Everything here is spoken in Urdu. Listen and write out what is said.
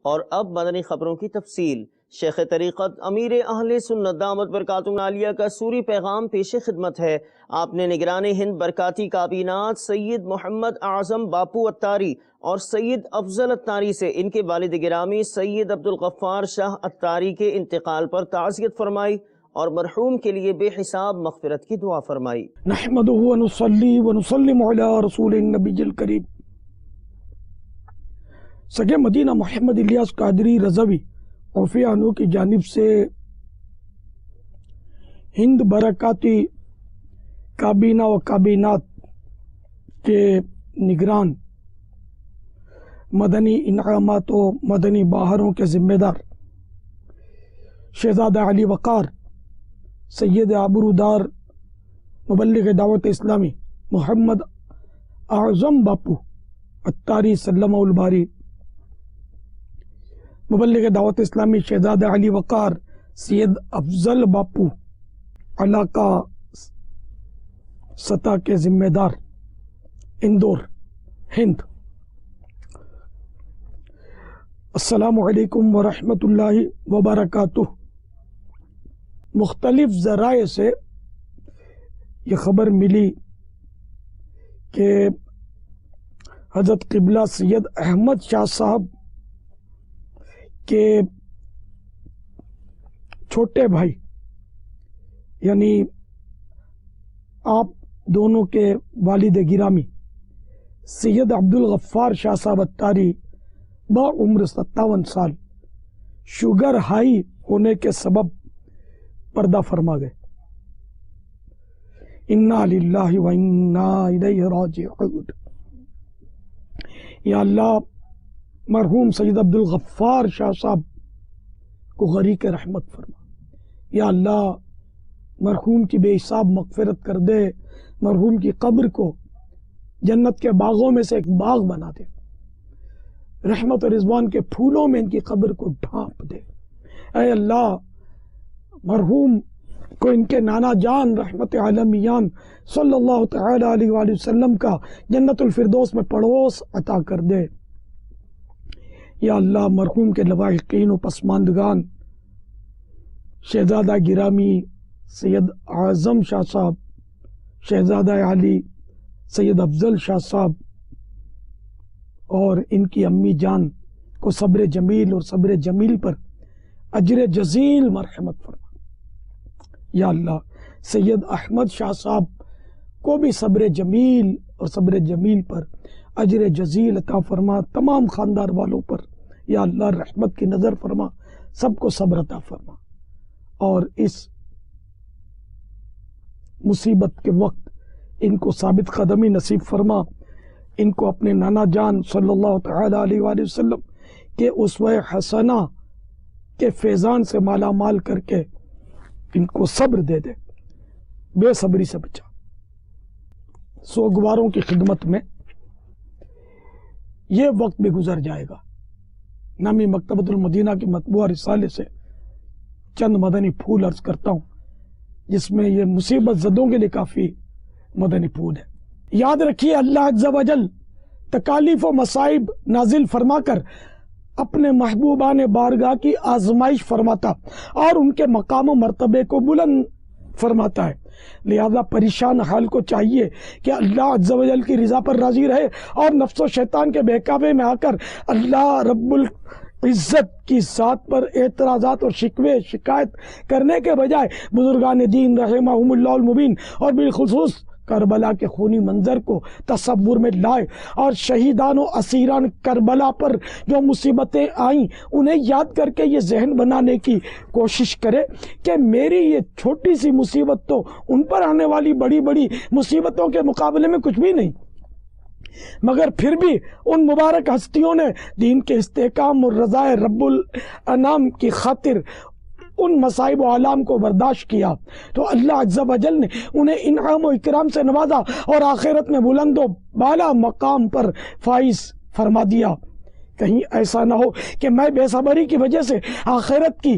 اور اب مدنی خبروں کی تفصیل۔ شیخ طریقت امیر اہل سنت دامت برکاتہم العالیہ کا سوری پیغام پیش خدمت ہے۔ آپ نے نگران ہند برکاتی کابینات سید محمد اعظم باپو اتاری اور سید افضل اتاری سے ان کے والد گرامی سید عبدالغفار شاہ اتاری کے انتقال پر تعزیت فرمائی اور مرحوم کے لیے بے حساب مغفرت کی دعا فرمائی۔ نحمدہ ونصلی ونسلم علی رسول النبی الکریم۔ سگے مدینہ محمد الیاس قادری رضوی عفیہ عنہ کی جانب سے ہند برکاتی کابینہ و کابینات کے نگران مدنی انعامات و مدنی باہروں کے ذمہ دار شہزادہ علی وقار سید آبرودار مبلغ دعوت اسلامی محمد اعظم باپو اتاری سلمہ الباری، مبلغ دعوت اسلامی شہزادہ علی وقار سید افضل باپو علاقہ سطح کے ذمہ دار اندور ہند۔ السلام علیکم ورحمۃ اللہ وبرکاتہ۔ مختلف ذرائع سے یہ خبر ملی کہ حضرت قبلہ سید احمد شاہ صاحب کے چھوٹے بھائی یعنی آپ دونوں کے والد گرامی سید عبدالغفار شاہ صاحب اتاری بعمر 57 سال شوگر ہائی ہونے کے سبب پردہ فرما گئے۔ انا للہ و انا الیہ راجعون۔ یا اللہ مرحوم سید عبدالغفار شاہ صاحب کو غریق رحمت فرما۔ یا اللہ مرحوم کی بے حساب مغفرت کر دے، مرحوم کی قبر کو جنت کے باغوں میں سے ایک باغ بنا دے، رحمت و رضوان کے پھولوں میں ان کی قبر کو ڈھانپ دے۔ اے اللہ مرحوم کو ان کے نانا جان رحمت عالمیان صلی اللہ تعالی علیہ وآلہ وسلم کا جنت الفردوس میں پڑوس عطا کر دے۔ یا اللہ مرحوم کے لواحقین و پسماندگان شہزادہ گرامی سید اعظم شاہ صاحب، شہزادہ علی سید افضل شاہ صاحب اور ان کی امی جان کو صبر جمیل اور صبر جمیل پر اجر جزیل مرحمت فرما۔ یا اللہ سید احمد شاہ صاحب کو بھی صبر جمیل اور صبر جمیل پر اجر جزیل عطا فرما۔ تمام خاندان والوں پر یا اللہ رحمت کی نظر فرما، سب کو صبر عطا فرما، اور اس مصیبت کے وقت ان کو ثابت قدمی نصیب فرما۔ ان کو اپنے نانا جان صلی اللہ تعالی علیہ وآلہ وسلم کے اسوہ حسنہ کے فیضان سے مالا مال کر کے ان کو صبر دے دے، بے صبری سے بچا۔ سوگواروں کی خدمت میں یہ وقت بھی گزر جائے گا۔ نامی مکتبۃ المدینہ کی مطبوعہ رسالے سے چند مدنی پھول عرض کرتا ہوں، جس میں یہ مصیبت زدوں کے لیے کافی مدنی پھول ہے۔ یاد رکھیے اللہ عز و جل تکالیف و مصائب نازل فرما کر اپنے محبوبان بارگاہ کی آزمائش فرماتا اور ان کے مقام و مرتبے کو بلند فرماتا ہے۔ لہذا پریشان حال کو چاہیے کہ اللہ عز و جل کی رضا پر راضی رہے اور نفس و شیطان کے بہکاوے میں آ کر اللہ رب العزت کی ذات پر اعتراضات اور شکوے شکایت کرنے کے بجائے بزرگان دین رحمہم اللہ المبین اور بالخصوص کربلا کے خونی منظر کو تصور میں لائے اور شہیدان و اسیران کربلا پر جو مصیبتیں آئیں انہیں یاد کر کے یہ ذہن بنانے کی کوشش کرے کہ میری یہ چھوٹی سی مصیبت تو ان پر آنے والی بڑی بڑی مصیبتوں کے مقابلے میں کچھ بھی نہیں، مگر پھر بھی ان مبارک ہستیوں نے دین کے استحکام اور رضا رب الانام کی خاطر ان مصائب و آلام کو برداشت کیا، تو اللہ عز و جل نے انہیں انعام و اکرام سے نوازا اور آخرت میں بلند و بالا مقام پر فائز فرما دیا۔ کہیں ایسا نہ ہو کہ میں بے صبری کی وجہ سے آخرت کی